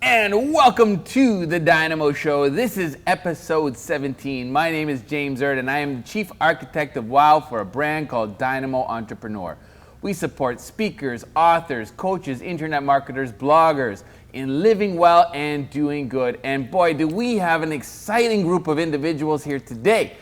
And welcome to the DYNAMO Show. This is episode 17. My name is James Erdt, and I am the chief architect of WOW for a brand called DYNAMO Entrepreneur. We support speakers, authors, coaches, internet marketers, bloggers in living well and doing good. And boy, do we have an exciting group of individuals here today.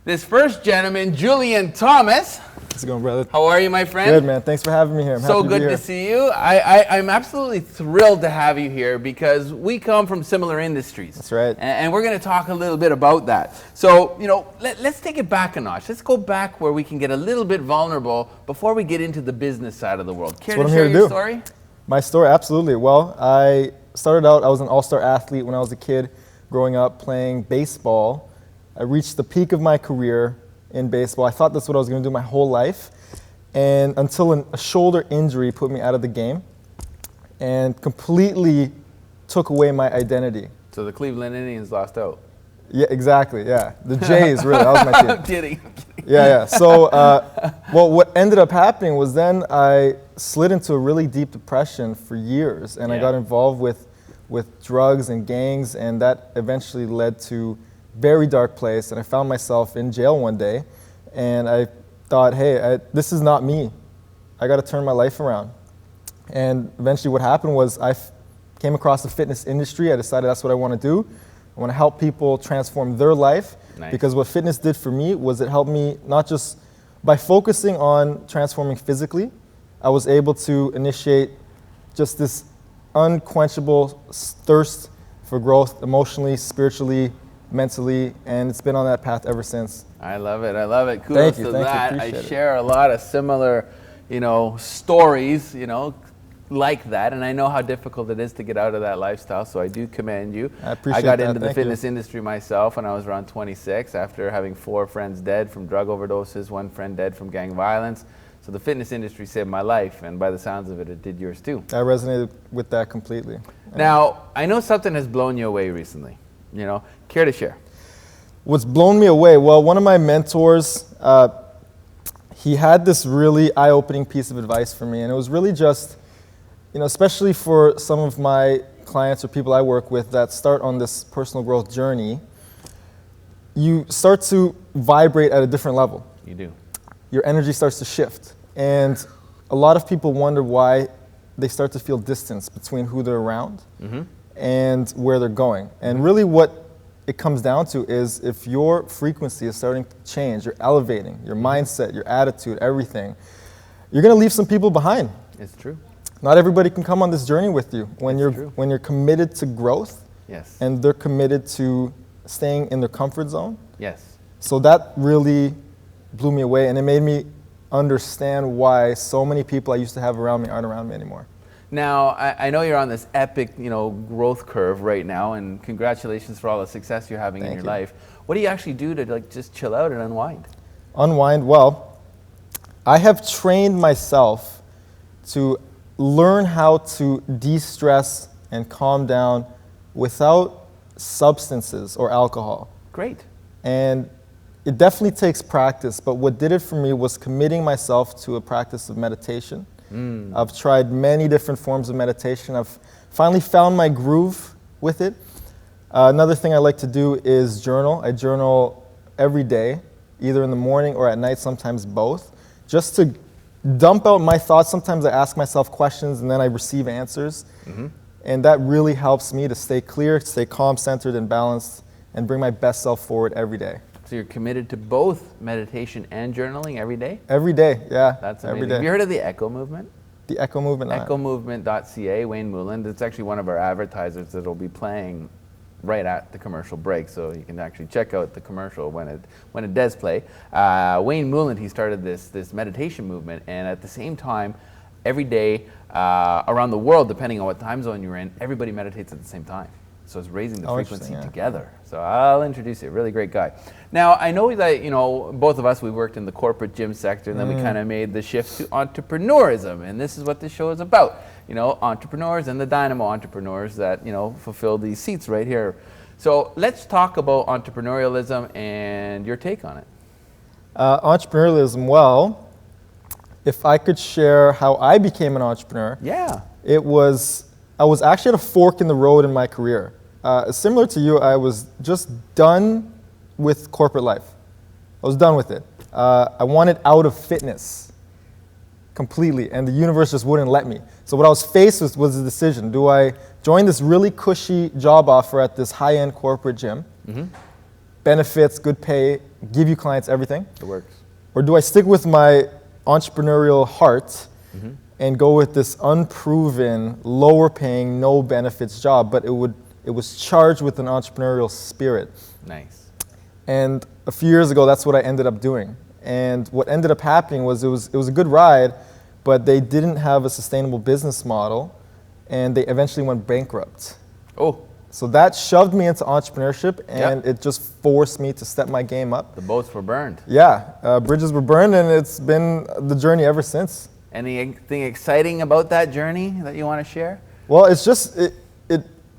This first gentleman, Julian Thomas. How's it going, brother? How are you, my friend? Good, man. Thanks for having me here. I'm so happy good to see you. I'm absolutely thrilled to have you here because we come from similar industries. That's right. And we're going to talk a little bit about that. So, let's take it back a notch. Let's go back where we can get a little bit vulnerable before we get into the business side of the world. Care to share your story? My story, absolutely. Well, I started out, I was an all-star athlete when I was a kid growing up playing baseball. I reached the peak of my career in baseball. I thought that's what I was going to do my whole life, and until a shoulder injury put me out of the game and completely took away my identity. So the Cleveland Indians lost out. Yeah, exactly, yeah. The Jays, really, that was my team. I'm kidding. Yeah. So, well, what ended up happening was then I slid into a really deep depression for years, and I got involved with drugs and gangs, and that eventually led to very dark place, and I found myself in jail one day, and I thought, hey, this is not me. I got to turn my life around. And eventually what happened was I came across the fitness industry. I decided that's what I want to do. I want to help people transform their life. Nice. Because what fitness did for me was it helped me not just by focusing on transforming physically, I was able to initiate just this unquenchable thirst for growth emotionally, spiritually, mentally, and it's been on that path ever since. I love it. Kudos to that. I share a lot of similar, stories, like that, and I know how difficult it is to get out of that lifestyle, so I do commend you. I appreciate that. I got that. into the fitness industry myself when I was around 26 after having 4 friends dead from drug overdoses, 1 friend dead from gang violence. So the fitness industry saved my life, and by the sounds of it, it did yours too. I resonated with that completely. Now, I know something has blown you away recently. Care to share? What's blown me away? Well, one of my mentors, he had this really eye-opening piece of advice for me, and it was really just, especially for some of my clients or people I work with that start on this personal growth journey, you start to vibrate at a different level. You do. Your energy starts to shift, and a lot of people wonder why they start to feel distance between who they're around and where they're going. And really what it comes down to is if your frequency is starting to change, you're elevating, your mindset, your attitude, everything, you're going to leave some people behind. It's true. Not everybody can come on this journey with you when you're committed to growth. Yes. And they're committed to staying in their comfort zone. Yes. So that really blew me away, and it made me understand why so many people I used to have around me aren't around me anymore. Now, I know you're on this epic, growth curve right now, and congratulations for all the success you're having in your life. What do you actually do to just chill out and unwind? Unwind? Well, I have trained myself to learn how to de-stress and calm down without substances or alcohol. Great. And it definitely takes practice, but what did it for me was committing myself to a practice of meditation. I've tried many different forms of meditation. I've finally found my groove with it. Another thing I like to do is journal. I journal every day, either in the morning or at night, sometimes both, just to dump out my thoughts. Sometimes I ask myself questions and then I receive answers. And that really helps me to stay clear, stay calm, centered, and balanced, and bring my best self forward every day. So you're committed to both meditation and journaling every day? Every day, yeah. That's amazing. Every day. Have you heard of the Echo Movement? The Echo Movement? EchoMovement.ca, Wayne Mooland. It's actually one of our advertisers that'll be playing right at the commercial break, so you can actually check out the commercial when it does play. Wayne Mooland, he started this meditation movement, and at the same time, every day around the world, depending on what time zone you're in, everybody meditates at the same time. So it's raising the frequency together. So I'll introduce you. Really great guy. Now, I know that, both of us, we worked in the corporate gym sector, and then we kind of made the shift to entrepreneurism. And this is what this show is about. Entrepreneurs and the Dynamo entrepreneurs that, fulfill these seats right here. So let's talk about entrepreneurialism and your take on it. Entrepreneurialism, well, if I could share how I became an entrepreneur. Yeah. I was actually at a fork in the road in my career. Similar to you, I was just done with corporate life. I was done with it. I wanted out of fitness completely, and the universe just wouldn't let me. So what I was faced with was a decision. Do I join this really cushy job offer at this high-end corporate gym, benefits, good pay, give you clients, everything? It works. Or do I stick with my entrepreneurial heart and go with this unproven, lower paying, no benefits job, but it was charged with an entrepreneurial spirit. Nice. And a few years ago, that's what I ended up doing. And what ended up happening was it was a good ride, but they didn't have a sustainable business model, and they eventually went bankrupt. Oh. So that shoved me into entrepreneurship, and it just forced me to step my game up. The boats were burned. Yeah, bridges were burned, and it's been the journey ever since. Anything exciting about that journey that you want to share? Well, it's just,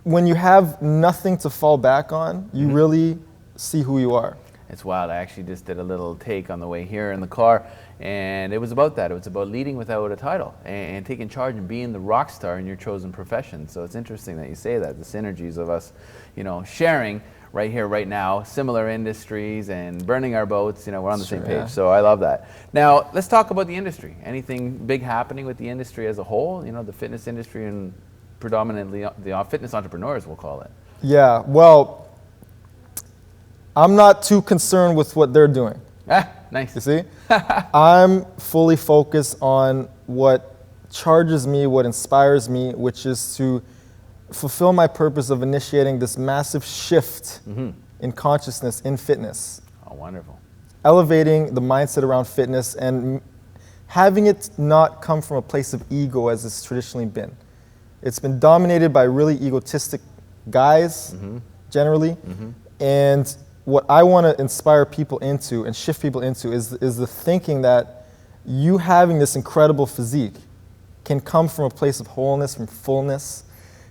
when you have nothing to fall back on, you really see who you are. It's wild. I actually just did a little take on the way here in the car, and it was about that. It was about leading without a title and taking charge and being the rock star in your chosen profession. So it's interesting that you say that, the synergies of us, sharing right here, right now, similar industries and burning our boats, we're on the same page. Yeah. So I love that. Now, let's talk about the industry. Anything big happening with the industry as a whole, the fitness industry and predominantly the fitness entrepreneurs, we'll call it? Yeah, well, I'm not too concerned with what they're doing. Nice. You see? I'm fully focused on what charges me, what inspires me, which is to fulfill my purpose of initiating this massive shift in consciousness in fitness. Oh, wonderful. Elevating the mindset around fitness and having it not come from a place of ego as it's traditionally been. It's been dominated by really egotistic guys, generally, and what I want to inspire people into and shift people into is the thinking that you having this incredible physique can come from a place of wholeness, from fullness,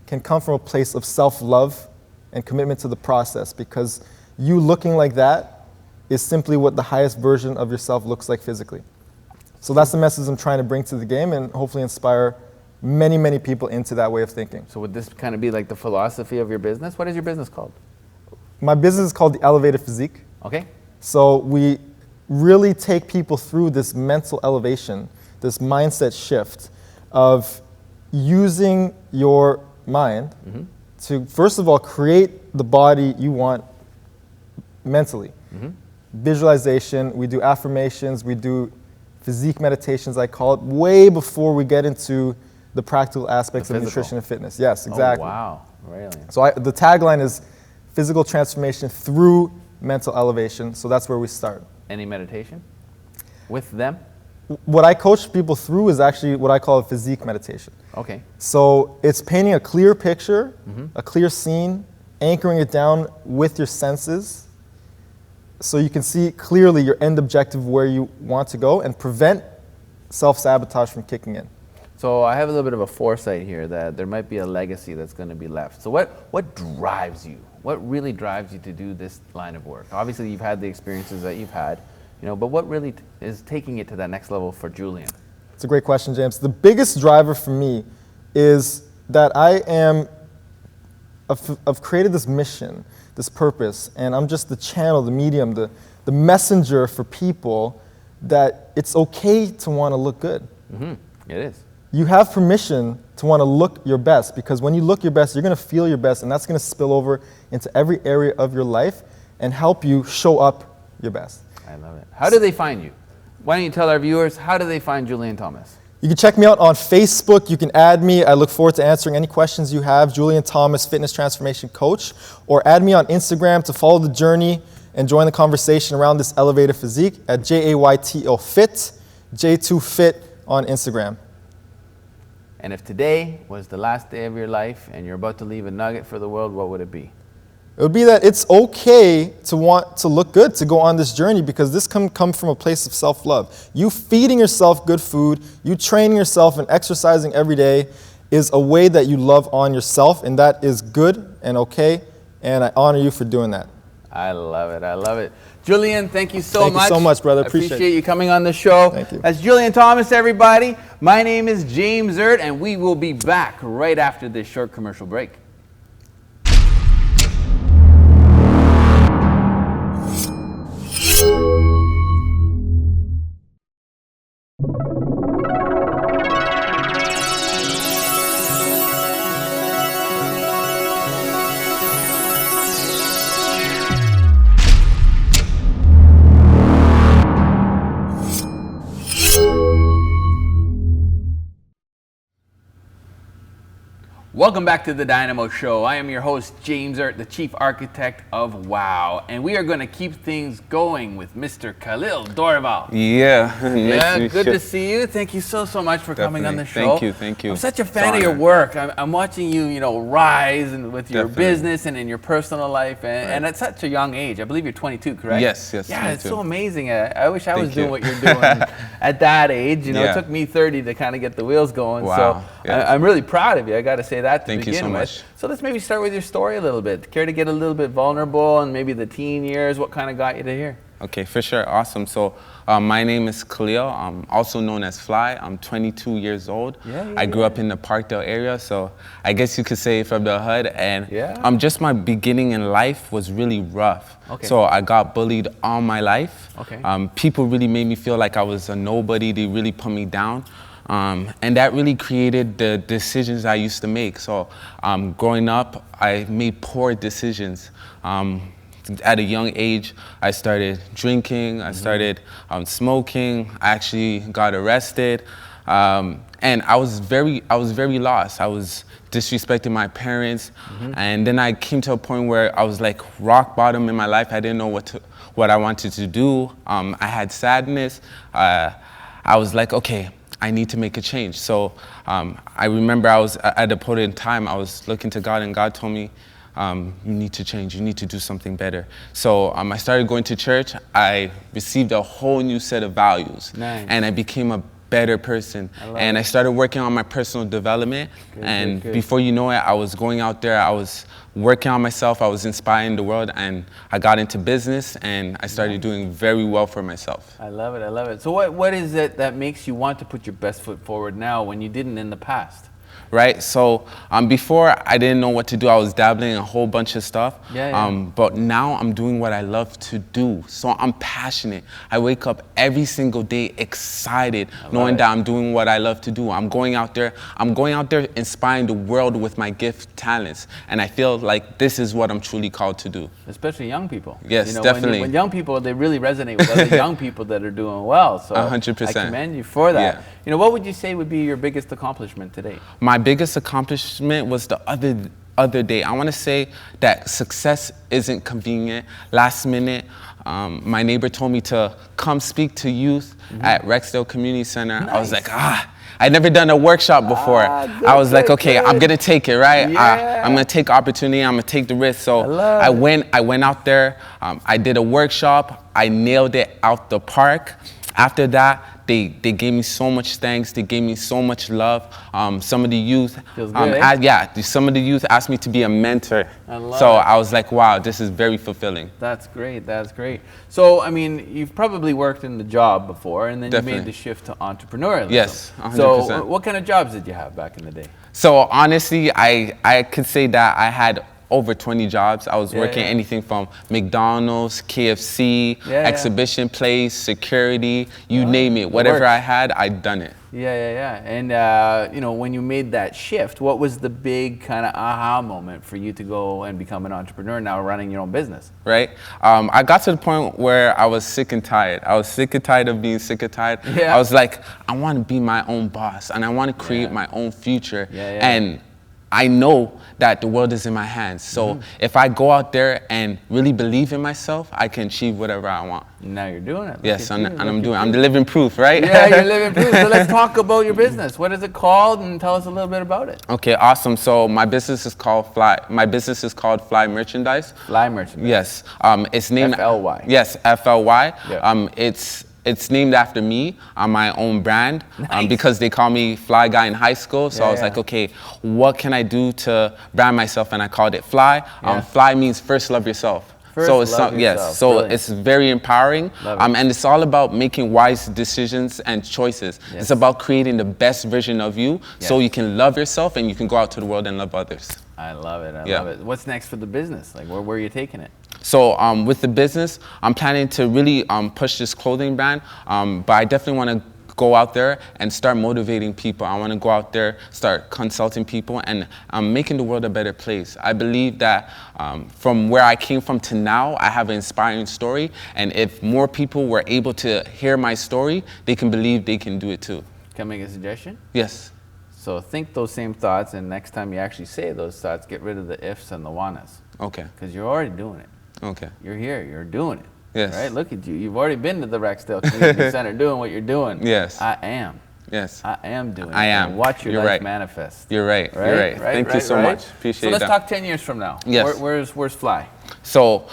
can come from a place of self-love and commitment to the process, because you looking like that is simply what the highest version of yourself looks like physically. So that's the message I'm trying to bring to the game and hopefully inspire many, many people into that way of thinking. So would this kind of be like the philosophy of your business? What is your business called? My business is called The Elevated Physique. Okay. So we really take people through this mental elevation, this mindset shift of using your mind to, first of all, create the body you want mentally. Visualization, we do affirmations, we do physique meditations, I call it, way before we get into the practical aspects of nutrition and fitness. Yes, exactly. Oh, wow. Really? So the tagline is physical transformation through mental elevation. So that's where we start. Any meditation with them? What I coach people through is actually what I call a physique meditation. Okay. So it's painting a clear picture, a clear scene, anchoring it down with your senses so you can see clearly your end objective where you want to go and prevent self-sabotage from kicking in. So I have a little bit of a foresight here that there might be a legacy that's going to be left. So what drives you? What really drives you to do this line of work? Obviously, you've had the experiences that you've had, but what really is taking it to that next level for Julian? It's a great question, James. The biggest driver for me is that I've created this mission, this purpose, and I'm just the channel, the medium, the messenger for people that it's okay to want to look good. Mm-hmm. It is. You have permission to want to look your best, because when you look your best, you're going to feel your best, and that's going to spill over into every area of your life and help you show up your best. I love it. How do they find you? Why don't you tell our viewers, how do they find Julian Thomas? You can check me out on Facebook. You can add me. I look forward to answering any questions you have. Julian Thomas, Fitness Transformation Coach. Or add me on Instagram to follow the journey and join the conversation around this elevated physique at JAYTO Fit, J2 Fit on Instagram. And if today was the last day of your life and you're about to leave a nugget for the world, what would it be? It would be that it's okay to want to look good, to go on this journey, because this can come from a place of self-love. You feeding yourself good food, you training yourself and exercising every day is a way that you love on yourself, and that is good and okay, and I honor you for doing that. I love it. I love it. Julian, thank you so much. Thank you so much, brother. I appreciate you coming on the show. Thank you. That's Julian Thomas, everybody. My name is James Erdt, and we will be back right after this short commercial break. Welcome back to the DYNAMO Show. I am your host, James Erdt, the Chief Architect of WOW. And we are going to keep things going with Mr. Khalil Dorival. Yeah. Good to see you. Thank you so much for coming on the show. Thank you. I'm such a fan of your work. I'm watching you, rise and with your business and in your personal life, and at such a young age. I believe you're 22, correct? Yes. Yeah, 22. it's so amazing. I wish I was doing what you're doing at that age. It took me 30 to kind of get the wheels going. Wow. So I'm really proud of you. I got to say that. Thank you so much. So let's maybe start with your story a little bit. Care to get a little bit vulnerable and maybe the teen years? What kind of got you to here? Okay, for sure. Awesome. So my name is Khalil. I'm also known as Fly. I'm 22 years old. I grew up in the Parkdale area, so I guess you could say from the hood. And just my beginning in life was really rough. Okay. So I got bullied all my life. Okay. People really made me feel like I was a nobody. They really put me down. And that really created the decisions I used to make. So growing up, I made poor decisions. At a young age, I started drinking, I started smoking, I actually got arrested. And I was very lost. I was disrespecting my parents. And then I came to a point where I was like rock bottom in my life. I didn't know what I wanted to do. I had sadness. I was like, okay, I need to make a change. So I remember I was at a point in time, I was looking to God, and God told me, you need to change, you need to do something better. So I started going to church. I received a whole new set of values. Nice. And I became a better person. I started working on my personal development. Good. Before you know it, I was going out there, I was working on myself, I was inspiring the world, and I got into business, and I started doing very well for myself. I love it. So what is it that makes you want to put your best foot forward now when you didn't in the past? Right, so before I didn't know what to do. I was dabbling in a whole bunch of stuff. But now I'm doing what I love to do. So I'm passionate. I wake up every single day excited, knowing that I'm doing what I love to do. I'm going out there inspiring the world with my gift talents. And I feel like this is what I'm truly called to do. Especially young people. Yes, definitely. When young people, they really resonate with other young people that are doing well. So 100%. I commend you for that. Yeah. What would you say would be your biggest accomplishment today? My biggest accomplishment was the other day. I want to say that success isn't convenient. Last minute, my neighbor told me to come speak to youth at Rexdale Community Center. Nice. I was like, I'd never done a workshop before. I was like, okay, I'm gonna take it, right? I'm gonna take opportunity, I'm gonna take the risk. So I went out there, I did a workshop, I nailed it out the park. After that, They gave me so much thanks. They gave me so much love. Some of the youth, Feels good, eh? some of the youth asked me to be a mentor. I love so it. I was like, wow, this is very fulfilling. That's great. That's great. So, I mean, you've probably worked in the job before, and then you made the shift to entrepreneurialism. Yes, 100%. So, what kind of jobs did you have back in the day? So honestly, I could say that I had over 20 jobs. I was working anything from McDonald's, KFC, exhibition place, security, you name it. Whatever I had, I'd done it. And you know, when you made that shift, what was the big kind of aha moment for you to go and become an entrepreneur, now running your own business? Right. I got to the point where I was sick and tired. I was sick and tired of being sick and tired. I was like, I want to be my own boss, and I want to create my own future. And I know that the world is in my hands. So if I go out there and really believe in myself, I can achieve whatever I want. Now you're doing it. Yes, and I'm the living proof, right? Yeah, you're living proof. So let's talk about your business. What is it called, and tell us a little bit about it. Okay, awesome. So my business is called Fly. My business is called Fly Merchandise. Fly Merchandise. Yes. It's named FLY. Yes, FLY. It's named after me, my own brand, because they call me Fly Guy in high school. So I was like, okay, what can I do to brand myself? And I called it Fly. Fly means first love yourself. It's very empowering, and it's all about making wise decisions and choices. It's about creating the best version of you, so you can love yourself and you can go out to the world and love others. I love it. I love it. What's next for the business? Like, where are you taking it? So with the business, I'm planning to really push this clothing brand, but I definitely want to go out there and start motivating people. I want to go out there, start consulting people, and making the world a better place. I believe that from where I came from to now, I have an inspiring story, and if more people were able to hear my story, they can believe they can do it too. Can I make a suggestion? Yes. So think those same thoughts, and next time you actually say those thoughts, get rid of the ifs and the wannas. Okay. Because you're already doing it. Okay. You're here. You're doing it. Yes. Right? Look at you. You've already been to the Rexdale Community Center doing what you're doing. Yes. I am. Yes. I am doing it. I am. And watch your life manifest. You're right. You're right. Thank you so much. Appreciate that. So let's talk 10 years from now. Yes. Where's Fly? So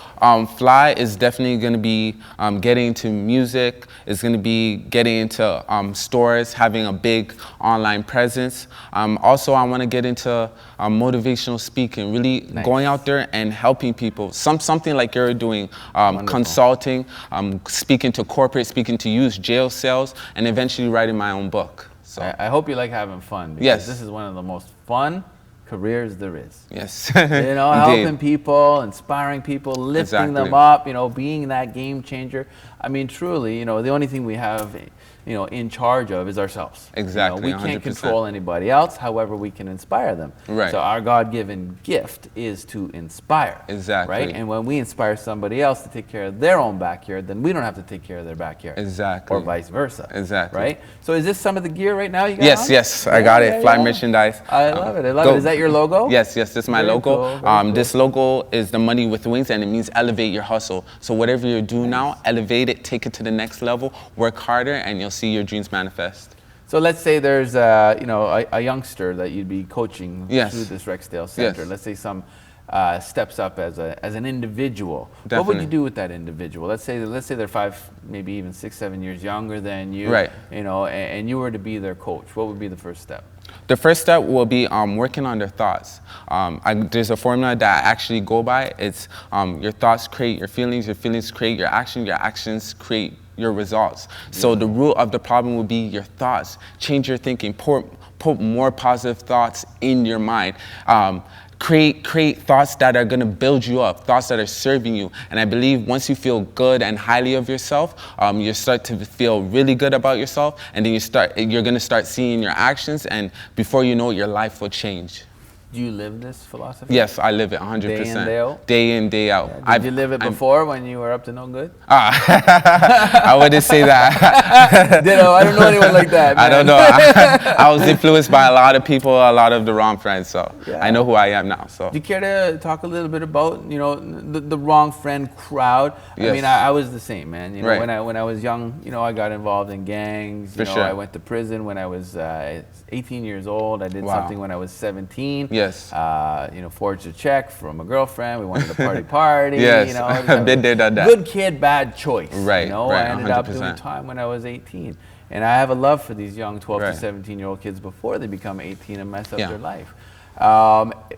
Fly is definitely going to be getting into music. It's going to be getting into stores, having a big online presence. Also, I want to get into motivational speaking, really going out there and helping people. Something like you're doing, consulting, speaking to corporate, speaking to youth, jail cells, and eventually writing my own book. So I hope you like having fun, because this is one of the most fun careers there is. Yes. You know, helping people, inspiring people, lifting them up, you know, being that game changer. I mean, truly, you know, the only thing we have, you know, in charge of is ourselves. Exactly. You know, we can't control anybody else. However, we can inspire them. Right. So our God-given gift is to inspire. Exactly. Right. And when we inspire somebody else to take care of their own backyard, then we don't have to take care of their backyard. Exactly. Or vice versa. Exactly. Right. So is this some of the gear right now you got? Yes. I got it. Fly Merchandise. I love it. I love it. Is that your logo? Yes. This is my logo. Cool. This logo is the money with wings, and it means elevate your hustle. So whatever you're doing now, elevate it, take it to the next level, work harder, and you'll see your dreams manifest. So let's say there's a youngster that you'd be coaching through this Rexdale Center. Yes. Let's say some steps up as an individual. Definitely. What would you do with that individual? Let's say they're 5, maybe even 6, 7 years younger than you. Right. You know, and you were to be their coach. What would be the first step? The first step will be working on their thoughts. There's a formula that I actually go by. It's your thoughts create your feelings create your actions create your results. So the root of the problem will be your thoughts. Change your thinking. Put more positive thoughts in your mind. Create thoughts that are going to build you up, thoughts that are serving you. And I believe once you feel good and highly of yourself, you start to feel really good about yourself, and then you're going to start seeing your actions, and before you know it, your life will change. Do you live this philosophy? Yes, I live it 100%. Day in, day out? Day in, day out. Yeah. Did you live it before when you were up to no good? I wouldn't say that. Ditto. I don't know anyone like that, man. I don't know. I was influenced by a lot of people, a lot of the wrong friends, so I know who I am now. So. Do you care to talk a little bit about, you know, the wrong friend crowd? Yes. I mean, I was the same, man. You know, Right. when I was young, you know, I got involved in gangs. You know, I went to prison when I was 18 years old. I did something when I was 17. Yes. You know, forged a check from a girlfriend. We wanted a party. Yes. You know, Been there, done that. Good kid, bad choice. Right. You know, right. I ended up 100%. doing time when I was 18. And I have a love for these young 12 Right. to 17-year-old kids before they become 18 and mess up Yeah. their life.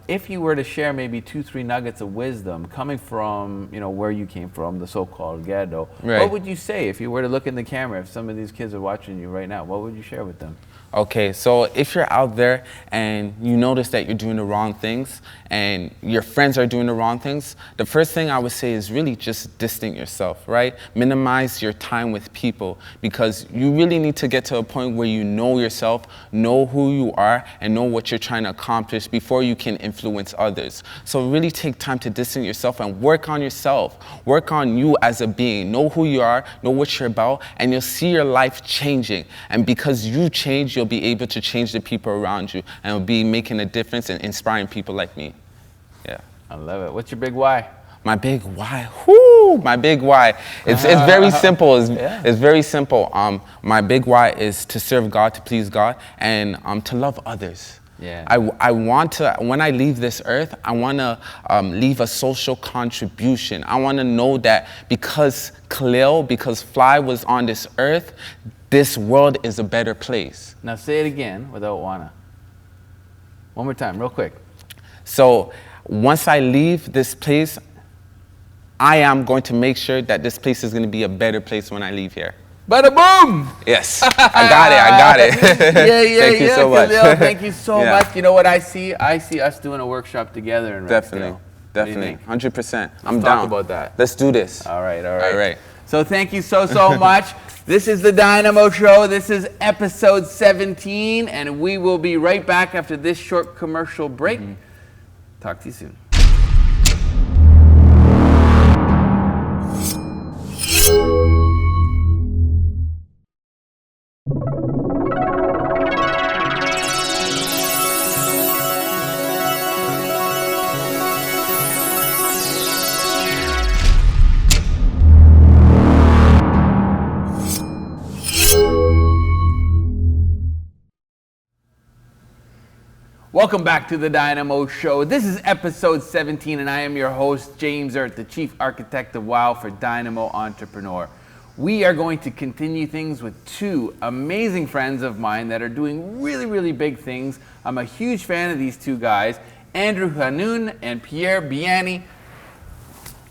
If you were to share maybe 2-3 nuggets of wisdom coming from, you know, where you came from, the so-called ghetto, Right. what would you say if you were to look in the camera, if some of these kids are watching you right now, what would you share with them? Okay, so if you're out there and you notice that you're doing the wrong things and your friends are doing the wrong things, the first thing I would say is really just distance yourself, right? Minimize your time with people, because you really need to get to a point where you know yourself, know who you are, and know what you're trying to accomplish before you can influence others. So really take time to distance yourself and work on yourself. Work on you as a being. Know who you are, know what you're about, and you'll see your life changing. And because you change, you'll be able to change the people around you, and will be making a difference and inspiring people like me. Yeah. I love it. What's your big why? My big why, whoo, my big why. It's very simple. It's very simple. My big why is to serve God, to please God, and to love others. Yeah. I want to, when I leave this earth, I want to leave a social contribution. I want to know that because Fly was on this earth, this world is a better place. Now say it again without wanna. One more time, real quick. So once I leave this place, I am going to make sure that this place is going to be a better place when I leave here. Bada boom! Yes, I got it. Thank you so much. Khalil, thank you so Yeah. much. You know what I see? I see us doing a workshop together in Definitely, Rexdale. What do you definitely, think? 100%. I'm talk down. about that. Let's do this. All right. All right. So thank you so much. This is the DYNAMO Show. This is episode 17, and we will be right back after this short commercial break. Talk to you soon. Welcome back to the DYNAMO Show. This is episode 17, and I am your host, James Erdt, the Chief Architect of WOW for DYNAMO Entrepreneur. We are going to continue things with two amazing friends of mine that are doing really big things. I'm a huge fan of these two guys, Hanoun and Pierre Beaini.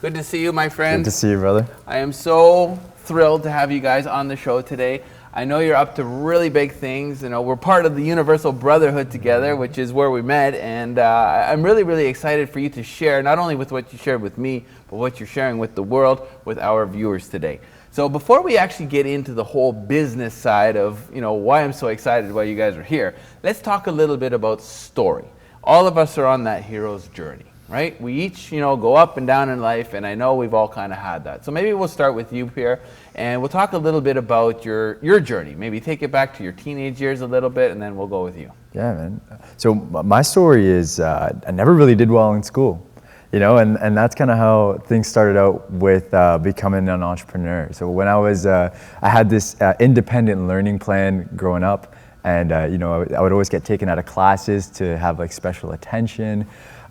Good to see you, my friend. Good to see you, brother. I am so thrilled to have you guys on the show today. I know you're up to really big things. You know, we're part of the Universal Brotherhood together, which is where we met, and I'm really excited for you to share, not only with what you shared with me, but what you're sharing with the world, with our viewers today. So before we actually get into the whole business side of, you know, why I'm so excited why you guys are here, let's talk a little bit about story. All of us are on that hero's journey, right? We each, you know, go up and down in life, and I know we've all kind of had that. So maybe we'll start with you, Pierre, and we'll talk a little bit about your journey. Maybe take it back to your teenage years a little bit, and then we'll go with you. Yeah, man. So my story is I never really did well in school, you know, and that's kind of how things started out with becoming an entrepreneur. So when I was, I had this independent learning plan growing up, and you know, I would always get taken out of classes to have like special attention,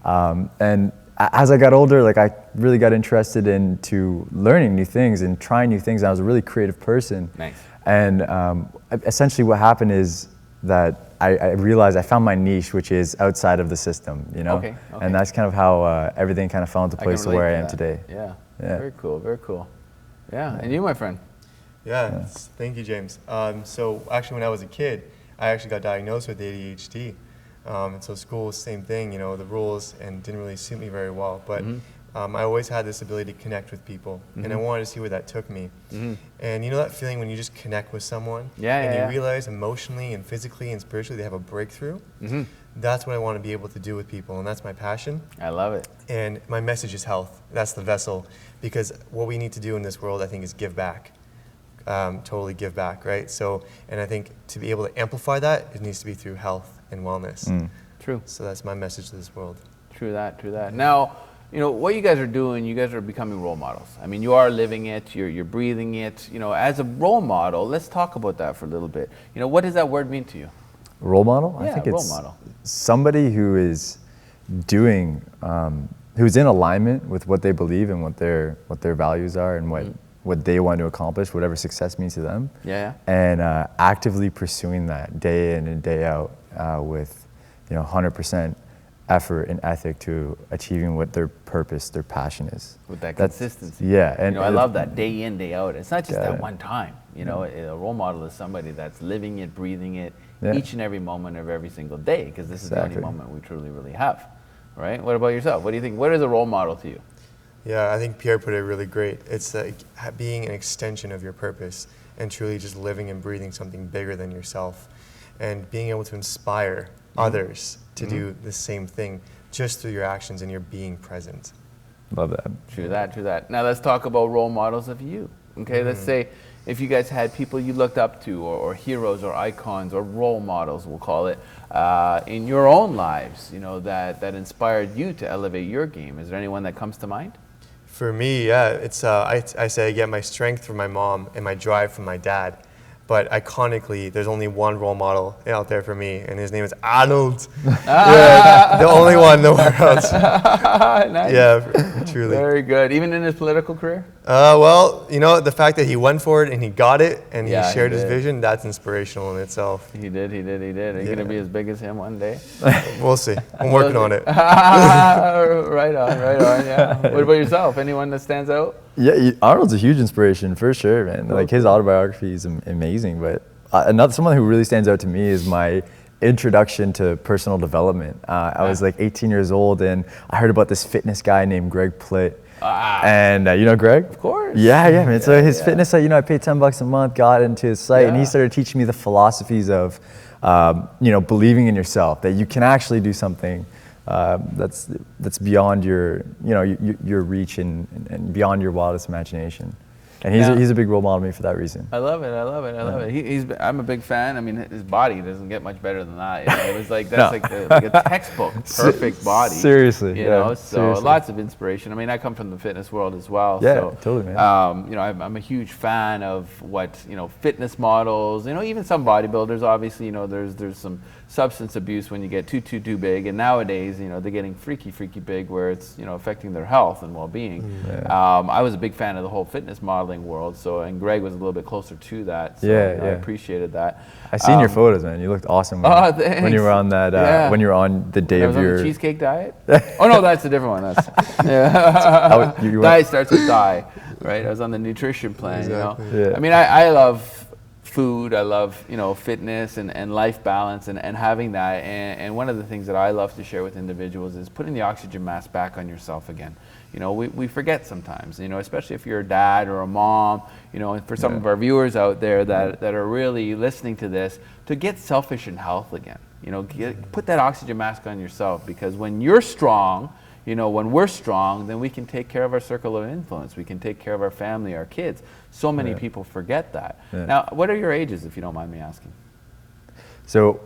and as I got older, like I really got interested into learning new things and trying new things. I was a really creative person. Nice. And essentially what happened is that I realized I found my niche, which is outside of the system, you know? Okay. And that's kind of how everything kind of fell into place to where I am today. Yeah. Yeah. Very cool. Yeah. And you, my friend? Yeah, thank you, James. So actually, when I was a kid, I actually got diagnosed with ADHD. And so school was the same thing, you know, the rules and didn't really suit me very well. But I always had this ability to connect with people, and I wanted to see where that took me. And you know that feeling when you just connect with someone, and you realize emotionally and physically and spiritually they have a breakthrough? That's what I want to be able to do with people, and that's my passion. I love it. And my message is health. That's the vessel, because what we need to do in this world, I think, is give back. Totally give back, right? So, and I think to be able to amplify that, it needs to be through health and wellness. True. So that's my message to this world. True that. Now, you know, what you guys are doing, you guys are becoming role models. I mean, you are living it, you're breathing it. You know, as a role model, let's talk about that for a little bit. You know, what does that word mean to you? Role model? Yeah, I think role it's model. somebody who is doing, who's in alignment with what they believe and what their values are and what they want to accomplish, whatever success means to them. Yeah. And actively pursuing that day in and day out with 100% effort and ethic to achieving what their purpose, their passion is. With that consistency. Yeah. And I love that, day in, day out. It's not just that Yeah. one time. A role model is somebody that's living it, breathing it, Yeah. each and every moment of every single day, because this is the only Exactly. moment we truly really have, right? What about yourself? What do you think? What is a role model to you? Yeah, I think Pierre put it really great. It's like being an extension of your purpose and truly just living and breathing something bigger than yourself, and being able to inspire others to do the same thing just through your actions and your being present. Love that. True that. Now let's talk about role models of you. Okay, let's say if you guys had people you looked up to, or heroes, or icons, or role models, we'll call it, in your own lives, that inspired you to elevate your game. Is there anyone that comes to mind? For me, yeah, it's I say I get my strength from my mom and my drive from my dad. But iconically, there's only one role model out there for me, and his name is Arnold. Yeah, the only one nowhere else. Nice. Yeah, truly. Very good. Even in his political career? Well, the fact that he went for it and he got it and Yeah, he shared he his did. vision, that's inspirational in itself. He did. Are you going to be as big as him one day? We'll see. I'm working on it. Right on, yeah. What about yourself? Anyone that stands out? Yeah, Arnold's a huge inspiration for sure, man. Like his autobiography is amazing. But someone who really stands out to me is my introduction to personal development. I was like 18 years old, and I heard about this fitness guy named Greg Plitt. And you know Greg? Of course. Yeah, man. So his fitness site, I paid $10 a month, got into his site, and he started teaching me the philosophies of, believing in yourself, that you can actually do something that's beyond your reach and beyond your wildest imagination. And he's a big role model to me for that reason. I love it. I'm a big fan. I mean, his body doesn't get much better than that. It was like like a textbook, perfect body. Seriously, So seriously. lots of inspiration. I mean, I come from the fitness world as well. Yeah, so, totally, man. I'm a huge fan of what fitness models. Even some bodybuilders. Obviously, there's some substance abuse when you get too big, and nowadays, they're getting freaky big, where it's affecting their health and well-being. I was a big fan of the whole fitness modeling world, and Greg was a little bit closer to that, so I appreciated that. I seen your photos, man. You looked awesome when you were on that when you were on the day I of was your on the cheesecake diet. Oh no, that's a different one. Diet starts with die, right? I was on the nutrition plan. Exactly. Yeah. I mean, I love food, I love fitness and life balance and having that, and one of the things that I love to share with individuals is putting the oxygen mask back on yourself again. We forget sometimes, especially if you're a dad or a mom, and for some of our viewers out there that are really listening to this, to get selfish in health again. Put that oxygen mask on yourself, because when you're strong, when we're strong, then we can take care of our circle of influence. We can take care of our family, our kids. So many people forget that. Yeah. Now, what are your ages, if you don't mind me asking? So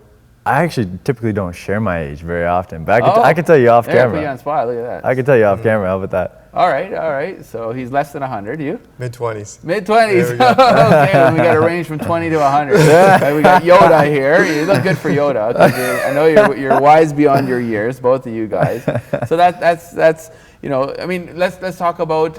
I actually typically don't share my age very often, but I can tell you off There, I put camera. you on spot. Look at that. I can tell you off camera. How about that? All right. So he's less than 100. You? Mid-20s. Mid-20s. There we go. Okay, well, we got a range from 20 to 100. Right, we got Yoda here. You look good for Yoda. I know you're wise beyond your years, both of you guys. So that's I mean, let's talk about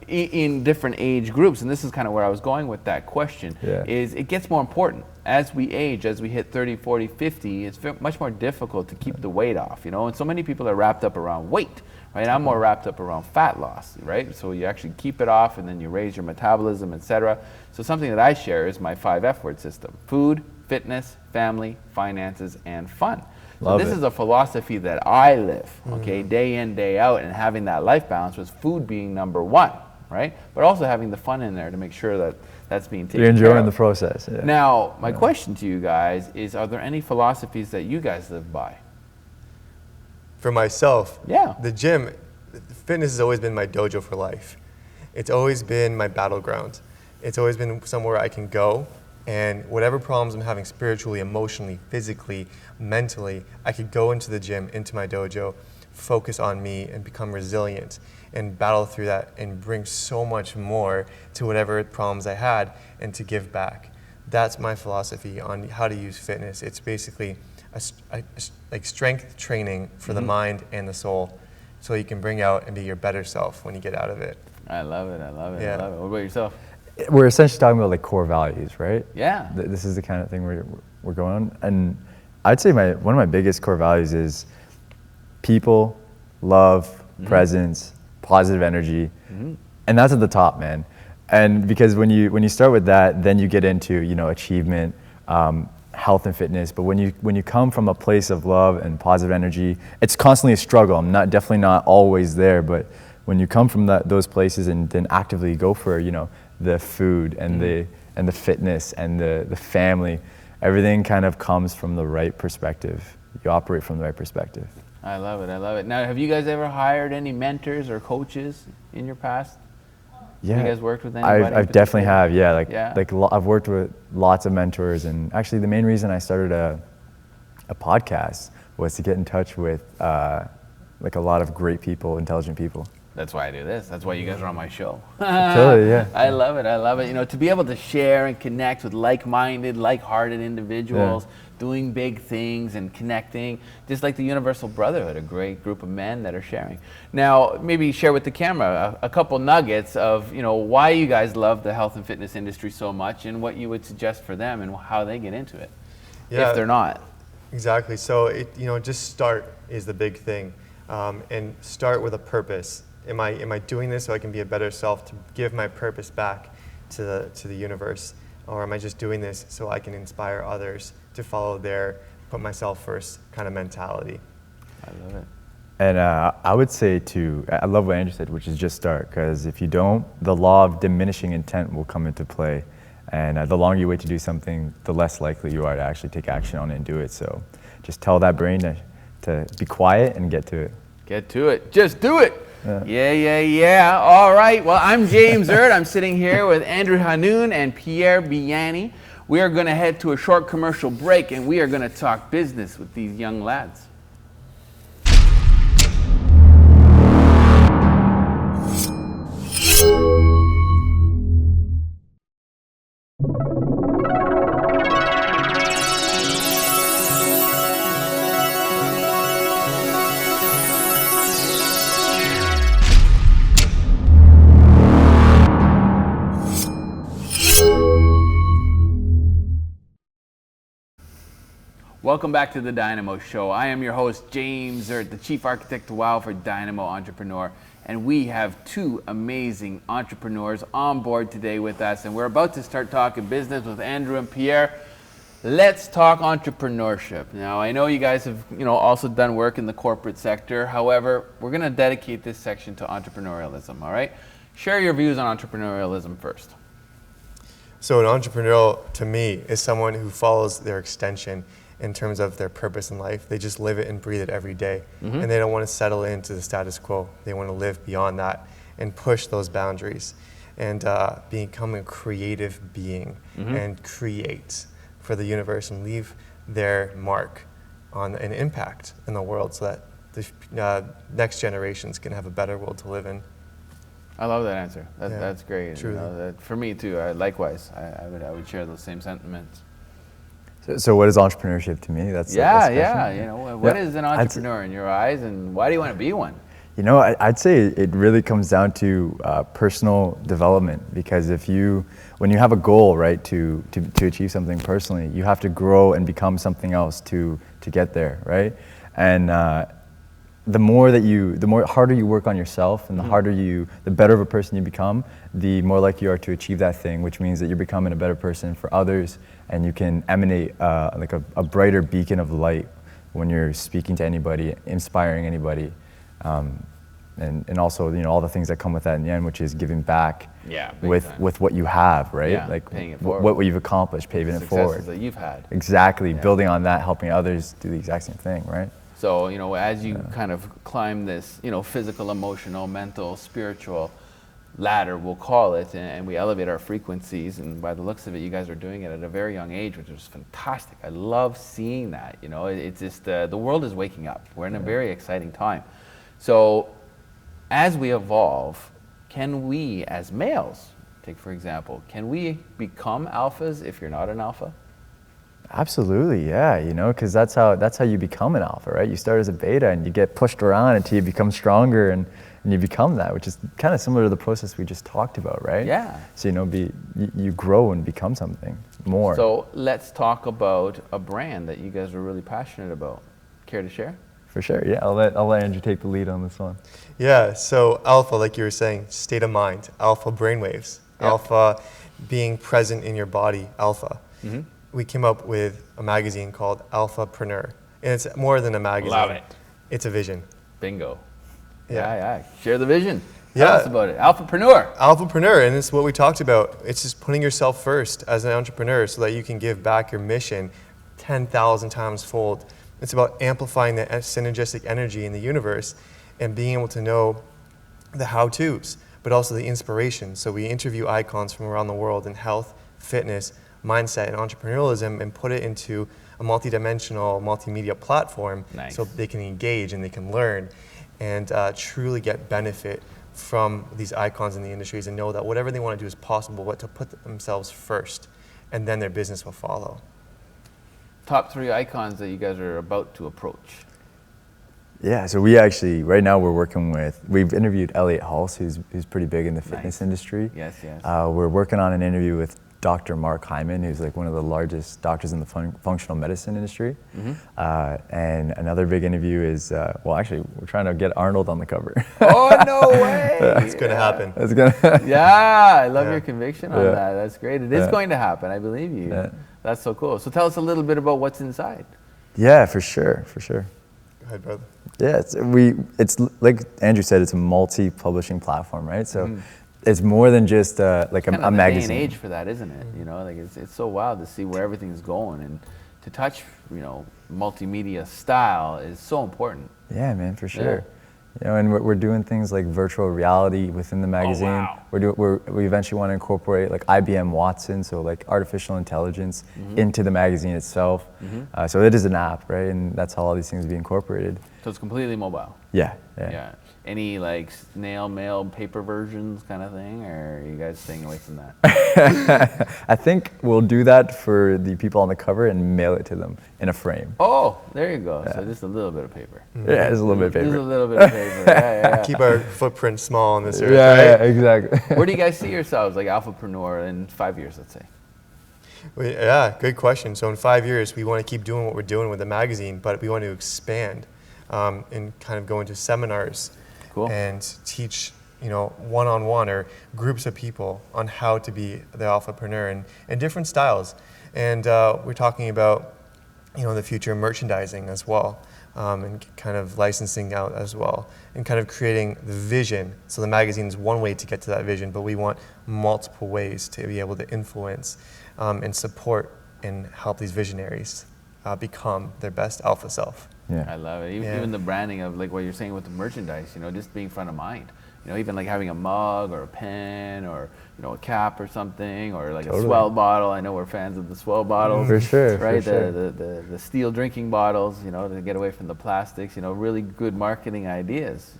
in different age groups, and this is kind of where I was going with that question. Yeah. Is it gets more important as we age, as we hit 30, 40, 50. It's much more difficult to keep the weight off, and so many people are wrapped up around weight. Right, I'm more wrapped up around fat loss, right? So you actually keep it off, and then you raise your metabolism, etc. So something that I share is my 5 F word system: food, fitness, family, finances, and fun. Love so this it. is a philosophy that I live, okay, day in, day out, and having that life balance with food being number 1, right? But also having the fun in there to make sure that that's being taken You're care enjoying of. the process. Yeah. Now, my question to you guys is: are there any philosophies that you guys live by? For myself, Yeah. the gym, fitness has always been my dojo for life. It's always been my battleground. It's always been somewhere I can go, and whatever problems I'm having spiritually, emotionally, physically, mentally, I could go into the gym, into my dojo, focus on me, and become resilient, and battle through that, and bring so much more to whatever problems I had, and to give back. That's my philosophy on how to use fitness. It's basically like strength training for the mind and the soul, so you can bring out and be your better self when you get out of it. I love it. I love it. Yeah. I love it. What about yourself? We're essentially talking about like core values, right? Yeah. This is the kind of thing we're going on. And I'd say one of my biggest core values is people, love, presence, positive energy. And that's at the top, man. And because when you start with that, then you get into, you know, achievement, health and fitness. But when you come from a place of love and positive energy, it's constantly a struggle. I'm definitely not always there, but when you come from those places and then actively go for, you know, the food and the fitness and the family, everything kind of comes from the right perspective. You operate from the right perspective. I love it. I love it. Now, have you guys ever hired any mentors or coaches in your past? Yeah, Have you guys worked with anybody? I've definitely have. Yeah, I've worked with lots of mentors, and actually the main reason I started a podcast was to get in touch with like a lot of great people, intelligent people. That's why I do this. That's why you guys are on my show. Totally, yeah. I love it. I love it. You know, to be able to share and connect with like-minded, like-hearted individuals, doing big things and connecting, just like the Universal Brotherhood, a great group of men that are sharing. Now, maybe share with the camera a couple nuggets of, you know, why you guys love the health and fitness industry so much and what you would suggest for them and how they get into it, if they're not. Exactly. So, just start is the big thing, and start with a purpose. Am I doing this so I can be a better self, to give my purpose back to the universe? Or am I just doing this so I can inspire others to follow their put myself first kind of mentality? I love it. And I would say too, I love what Andrew said, which is just start, because if you don't, the law of diminishing intent will come into play. And the longer you wait to do something, the less likely you are to actually take action on it and do it. So just tell that brain to be quiet and get to it. Get to it. Just do it. Yeah. All right. Well, I'm James Erdt. I'm sitting here with Andrew Hanoun and Pierre Beaini. We are going to head to a short commercial break, and we are going to talk business with these young lads. Welcome back to the DYNAMO Show. I am your host, James Erdt, the Chief Architect WOW for DYNAMO Entrepreneur. And we have two amazing entrepreneurs on board today with us. And we're about to start talking business with Andrew and Pierre. Let's talk entrepreneurship. Now, I know you guys have also done work in the corporate sector. However, we're going to dedicate this section to entrepreneurialism, all right? Share your views on entrepreneurialism first. So an entrepreneur, to me, is someone who follows their extension in terms of their purpose in life. They just live it and breathe it every day. And they don't want to settle into the status quo. They want to live beyond that and push those boundaries and become a creative being and create for the universe and leave their mark on an impact in the world so that the next generations can have a better world to live in. I love that answer. That's great. Truly. For me too. Likewise, I would share those same sentiments. So what is entrepreneurship to me? That's What is an entrepreneur in your eyes, and why do you want to be one? I'd say it really comes down to personal development, because when you have a goal, right, to achieve something personally, you have to grow and become something else to get there, right? And the more harder you work on yourself, and the better of a person you become, the more likely you are to achieve that thing, which means that you're becoming a better person for others, and you can emanate like a brighter beacon of light when you're speaking to anybody, inspiring anybody, and also all the things that come with that in the end, which is giving back with what you have, right? Yeah, like paying it forward. what you've accomplished, paving it forward. Successes that you've had. Exactly, building on that, helping others do the exact same thing, right? So, as you kind of climb this, physical, emotional, mental, spiritual ladder, we'll call it, and we elevate our frequencies, and by the looks of it, you guys are doing it at a very young age, which is fantastic. I love seeing that, it's just, the world is waking up. We're in a very exciting time. So, as we evolve, can we, as males, take for example, can we become alphas if you're not an alpha? Absolutely, yeah, because that's how you become an alpha, right? You start as a beta and you get pushed around until you become stronger and and you become that, which is kind of similar to the process we just talked about, right? Yeah. So you grow and become something more. So let's talk about a brand that you guys are really passionate about. Care to share? For sure, yeah. I'll let Andrew take the lead on this one. Yeah, so alpha, like you were saying, state of mind, alpha brainwaves, alpha being present in your body, alpha. We came up with a magazine called Alphapreneur. And it's more than a magazine. Love it. It's a vision. Bingo. Yeah. Yeah. Share the vision. Tell Yeah. us about it. Alphapreneur. Alphapreneur, and it's what we talked about. It's just putting yourself first as an entrepreneur so that you can give back your mission 10,000 times fold. It's about amplifying the synergistic energy in the universe and being able to know the how-tos, but also the inspiration. So we interview icons from around the world in health, fitness, mindset, and entrepreneurialism, and put it into a multidimensional multimedia platform so they can engage and they can learn and truly get benefit from these icons in the industries and know that whatever they want to do is possible, but to put themselves first, and then their business will follow. Top 3 icons that you guys are about to approach. Yeah, so we actually, right now we've interviewed Elliot Hulse, who's pretty big in the fitness industry. Yes. We're working on an interview with Dr. Mark Hyman, who's like one of the largest doctors in the functional medicine industry. And another big interview is, actually, we're trying to get Arnold on the cover. Oh, no way. It's going to happen. It's gonna Yeah, I love your conviction on that. That's great. It is going to happen. I believe you. Yeah. That's so cool. So tell us a little bit about what's inside. Yeah, for sure. Go ahead, brother. Yeah, it's like Andrew said, it's a multi-publishing platform, right? So it's more than just like Kind a of the magazine. day and age for that, isn't it? You know, like it's so wild to see where everything's going, and to touch, multimedia style is so important. Yeah, man, for sure. And we're doing things like virtual reality within the magazine. wow. We eventually want to incorporate like IBM Watson, so like artificial intelligence into the magazine itself. So it is an app, right? And that's how all these things be incorporated. So it's completely mobile. Yeah. Any like snail mail paper versions kind of thing, or are you guys staying away from that? I think we'll do that for the people on the cover and mail it to them in a frame. Oh, there you go. So just a little bit of paper. Yeah, it's a little bit of paper. Just a little bit of paper. Yeah. Keep our footprint small on this earth, Yeah, right? exactly. Where do you guys see yourselves, like Alphapreneur, in 5 years, let's say? Yeah, good question. So in 5 years, we want to keep doing what we're doing with the magazine, but we want to expand and kind of go into seminars and teach, one-on-one or groups of people on how to be the Alphapreneur and different styles. And we're talking about, the future of merchandising as well, and kind of licensing out as well, and kind of creating the vision. So the magazine is one way to get to that vision, but we want multiple ways to be able to influence and support and help these visionaries become their best alpha self. Yeah. I love it. Even the branding of like what you're saying with the merchandise, just being front of mind. Even like having a mug or a pen or a cap or something, or like a Swell bottle. I know we're fans of the Swell bottles. For sure. Right? For sure. The steel drinking bottles, to get away from the plastics, really good marketing ideas,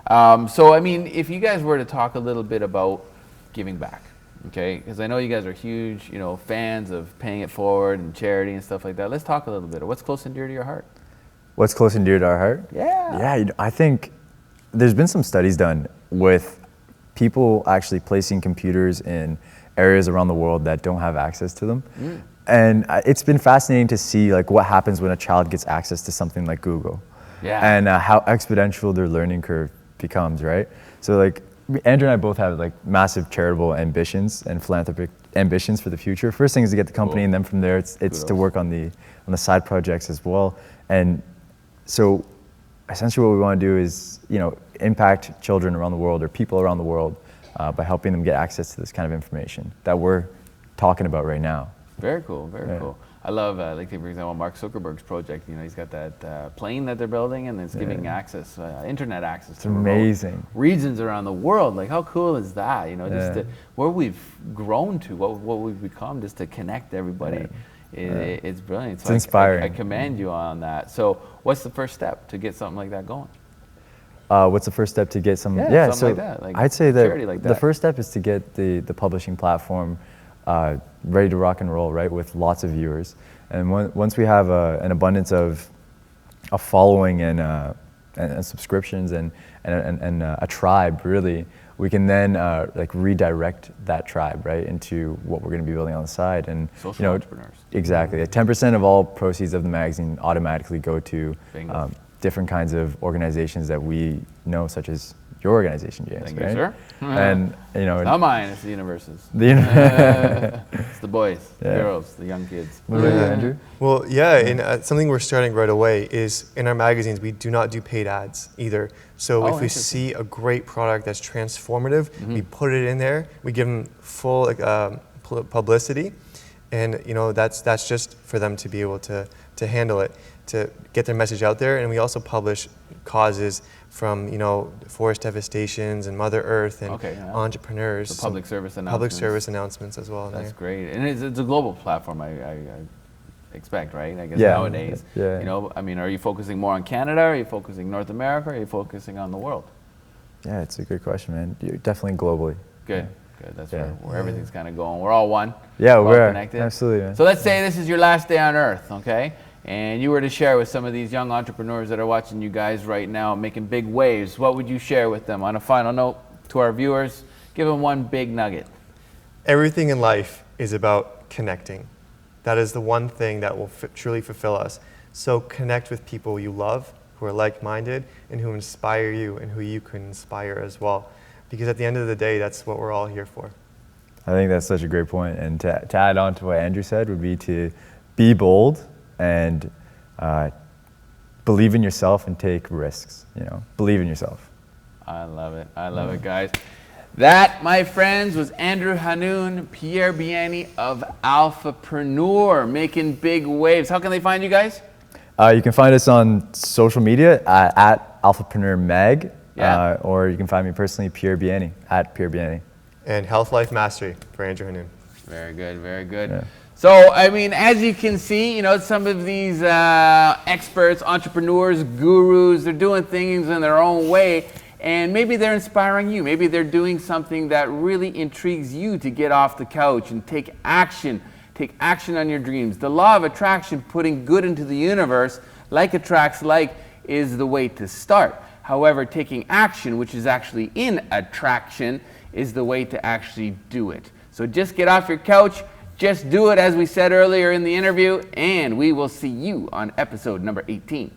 So I mean, if you guys were to talk a little bit about giving back, okay? Because I know you guys are huge, fans of paying it forward and charity and stuff like that. Let's talk a little bit. What's close and dear to your heart? What's close and dear to our heart? Yeah. Yeah, I think there's been some studies done with people actually placing computers in areas around the world that don't have access to them. And it's been fascinating to see like what happens when a child gets access to something like Google. And how exponential their learning curve becomes, right? So like Andrew and I both have like massive charitable ambitions and philanthropic ambitions for the future. First thing is to get the company, and then from there it's to work on the side projects as well. And so essentially what we want to do is, impact children around the world or people around the world by helping them get access to this kind of information that we're talking about right now. Very cool, very cool. I love, like for example, Mark Zuckerberg's project. He's got that plane that they're building, and it's giving access, internet access to amazing regions around the world. Like, how cool is that? Just where we've grown to, what we've become, just to connect everybody. It's brilliant. It's inspiring. I commend you on that. So, what's the first step to get something like that going? What's the first step to get some? Something like that. Like I'd say that, like the first step is to get the publishing platform ready to rock and roll, right, with lots of viewers. And once we have an abundance of a following and and subscriptions and a tribe, really, we can then like redirect that tribe, right, into what we're going to be building on the side. And social entrepreneurs. Exactly. 10% of all proceeds of the magazine automatically go to different kinds of organizations that we know, such as your organization, James. Thank right? you, sir. And It's not mine, it's the universe's. It's the boys, the girls, the young kids. What about you, Andrew? Well, yeah, and something we're starting right away is in our magazines, we do not do paid ads either. So if we see a great product that's transformative, we put it in there, we give them full publicity, and that's just for them to be able to handle it, to get their message out there. And we also publish causes from forest devastations and Mother Earth and entrepreneurs. So public service announcements. Public service announcements as well. That's great, and it's a global platform. I expect, right? I guess nowadays. Yeah. I mean, are you focusing more on Canada? Are you focusing North America? Are you focusing on the world? Yeah, it's a good question, man. You're definitely globally. Good. Good. That's where everything's kind of going. We're all one. Yeah, we're connected. Absolutely, man. So let's say this is your last day on Earth, okay? And you were to share with some of these young entrepreneurs that are watching you guys right now, making big waves. What would you share with them? On a final note to our viewers, give them one big nugget. Everything in life is about connecting. That is the one thing that will truly fulfill us. So connect with people you love, who are like-minded, and who inspire you, and who you can inspire as well. Because at the end of the day, that's what we're all here for. I think that's such a great point. And to add on to what Andrew said would be to be bold and believe in yourself and take risks. Believe in yourself. I love it. I love it, guys. That, my friends, was Hanoun Pierre Beaini of Alphapreneur, making big waves. How can they find you guys? You can find us on social media at Alphapreneur Mag, or you can find me personally, Pierre Beaini, at Pierre Beaini. And Health Life Mastery for Andrew Hanoun. Very good, very good. Yeah. So, I mean, as you can see, some of these experts, entrepreneurs, gurus, they're doing things in their own way, and maybe they're inspiring you. Maybe they're doing something that really intrigues you to get off the couch and take action. Take action on your dreams. The law of attraction, putting good into the universe, like attracts like, is the way to start. However, taking action, which is actually in attraction, is the way to actually do it. So just get off your couch, just do it as we said earlier in the interview, and we will see you on episode number 18.